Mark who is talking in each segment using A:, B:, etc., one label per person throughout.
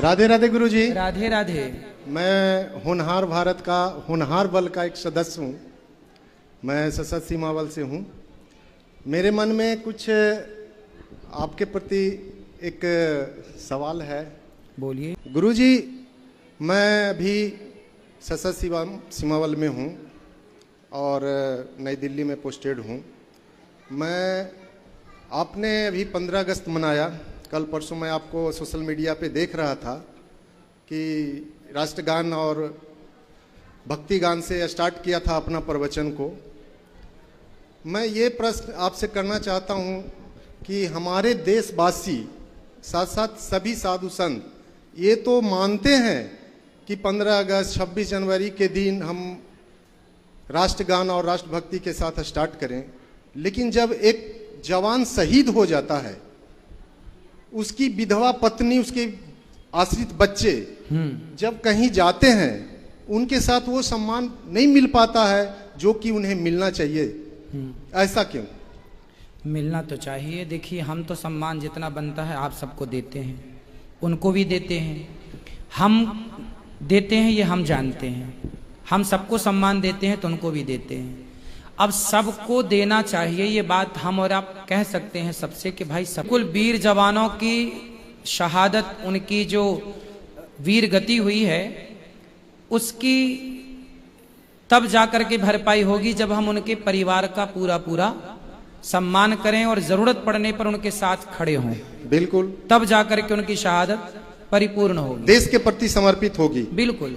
A: राधे राधे गुरु जी।
B: राधे राधे।
A: मैं होनहार भारत का होनहार बल का एक सदस्य हूँ। मैं सशस्त्र सीमा बल से हूँ। मेरे मन में कुछ आपके प्रति एक सवाल है।
B: बोलिए।
A: गुरु जी, मैं अभी सशस्त्र सीमा बल में हूँ और नई दिल्ली में पोस्टेड हूँ। आपने अभी 15 अगस्त मनाया। कल परसों मैं आपको सोशल मीडिया पे देख रहा था कि राष्ट्रगान और भक्ति गान से स्टार्ट किया था अपना प्रवचन को। मैं ये प्रश्न आपसे करना चाहता हूँ कि हमारे देशवासी साथ साथ सभी साधु संत ये तो मानते हैं कि 15 अगस्त 26 जनवरी के दिन हम राष्ट्रगान और राष्ट्रभक्ति के साथ स्टार्ट करें, लेकिन जब एक जवान शहीद हो जाता है, उसकी विधवा पत्नी, उसके आश्रित बच्चे जब कहीं जाते हैं, उनके साथ वो सम्मान नहीं मिल पाता है जो कि उन्हें मिलना चाहिए। ऐसा क्यों?
B: मिलना तो चाहिए। देखिए, हम तो सम्मान जितना बनता है आप सबको देते हैं, उनको भी देते हैं। हम देते हैं ये हम जानते हैं। हम सबको सम्मान देते हैं तो उनको भी देते हैं। अब सबको देना चाहिए, ये बात हम और आप कह सकते हैं सबसे कि भाई सब कुल वीर जवानों की शहादत, उनकी जो वीर गति हुई है, उसकी तब जाकर के भरपाई होगी जब हम उनके परिवार का पूरा पूरा सम्मान करें और जरूरत पड़ने पर उनके साथ खड़े हों।
A: बिल्कुल,
B: तब जाकर के उनकी शहादत परिपूर्ण होगी,
A: देश के प्रति समर्पित होगी।
B: बिल्कुल।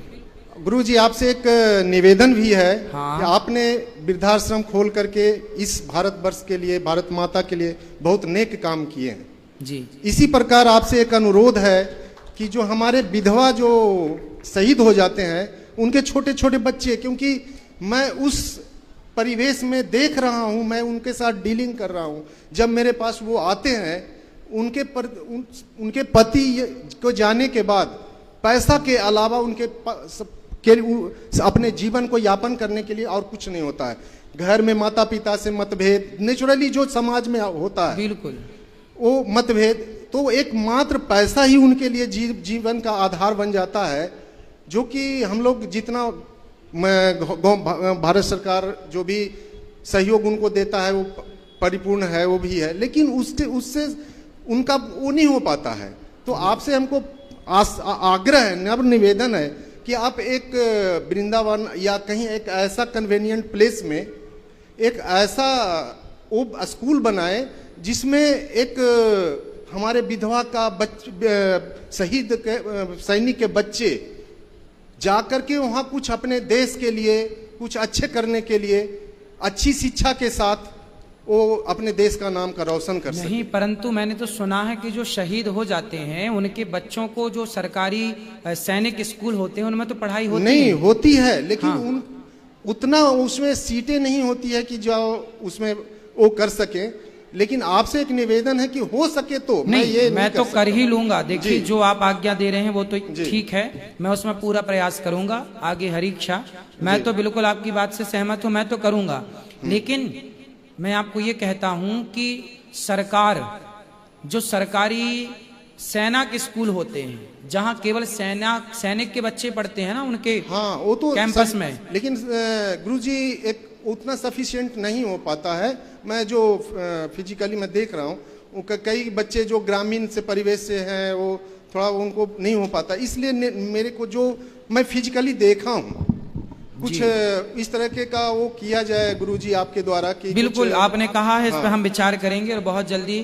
A: गुरु जी, आपसे एक निवेदन भी है।
B: हाँ।
A: कि आपने वृद्धाश्रम खोल करके इस भारतवर्ष के लिए, भारत माता के लिए बहुत नेक काम किए हैं
B: जी।
A: इसी प्रकार आपसे एक अनुरोध है कि जो हमारे विधवा जो शहीद हो जाते हैं, उनके छोटे छोटे बच्चे, क्योंकि मैं उस परिवेश में देख रहा हूं, मैं उनके साथ डीलिंग कर रहा हूं। जब मेरे पास वो आते हैं, उनके पति को जाने के बाद पैसा के अलावा अपने जीवन को यापन करने के लिए और कुछ नहीं होता है। घर में माता पिता से मतभेद, नेचुरली जो समाज में होता है, बिल्कुल वो मतभेद, तो एक मात्र पैसा ही उनके लिए जीवन का आधार बन जाता है। जो कि हम लोग जितना भारत सरकार जो भी सहयोग उनको देता है वो परिपूर्ण है, वो भी है, लेकिन उससे उनका वो नहीं हो पाता है। तो आपसे हमको आग्रह है, नम्र निवेदन है कि आप एक वृंदावन या कहीं एक ऐसा कन्वेनियंट प्लेस में एक ऐसा स्कूल बनाए जिसमें एक हमारे विधवा का शहीद के सैनिक के बच्चे जाकर के वहाँ कुछ अपने देश के लिए कुछ अच्छे करने के लिए अच्छी शिक्षा के साथ वो अपने देश का नाम का रोशन कर सके।
B: नहीं, परंतु मैंने तो सुना है कि जो शहीद हो जाते हैं उनके बच्चों को जो सरकारी सैनिक स्कूल होते हैं उनमें तो पढ़ाई होती नहीं
A: होती है, लेकिन हाँ। उतना उसमें सीटें नहीं होती है कि जो उसमें वो कर सके। लेकिन आपसे एक निवेदन है कि हो सके तो मैं
B: तो कर ही लूंगा। देखिए, जो आप आज्ञा दे रहे हैं वो तो ठीक है, मैं उसमें पूरा प्रयास करूंगा। आगे हरी इच्छा। मैं तो बिल्कुल आपकी बात से सहमत हूं, मैं तो करूंगा। लेकिन मैं आपको ये कहता हूं कि सरकार, जो सरकारी सेना के स्कूल होते हैं जहां केवल सैनिक के बच्चे पढ़ते हैं ना, उनके
A: हाँ, वो तो
B: कैंपस में,
A: लेकिन गुरुजी एक उतना सफिशिएंट नहीं हो पाता है। मैं जो फिजिकली मैं देख रहा हूँ, कई बच्चे जो ग्रामीण से परिवेश से हैं, वो थोड़ा उनको नहीं हो पाता। इसलिए मेरे को जो मैं फिजिकली देखा हूँ, कुछ इस तरह के का वो किया जाए गुरुजी आपके द्वारा। कि
B: बिल्कुल आपने कहा है, इस पर हम विचार करेंगे और बहुत जल्दी।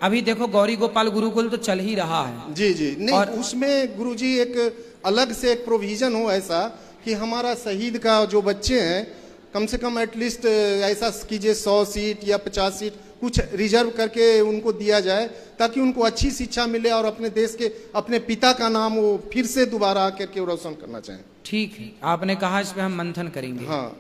B: अभी देखो, गौरी गोपाल गुरुकुल तो चल ही रहा है।
A: जी नहीं, और उसमें गुरुजी एक अलग से एक प्रोविजन हो ऐसा कि हमारा शहीद का जो बच्चे हैं, कम से कम एटलीस्ट ऐसा कीजिए 100 सीट या 50 सीट कुछ रिजर्व करके उनको दिया जाए, ताकि उनको अच्छी शिक्षा मिले और अपने देश के, अपने पिता का नाम वो फिर से दोबारा आकर के रोशन करना चाहें।
B: ठीक है, आपने कहा, इस पे हम मंथन करेंगे।
A: हाँ।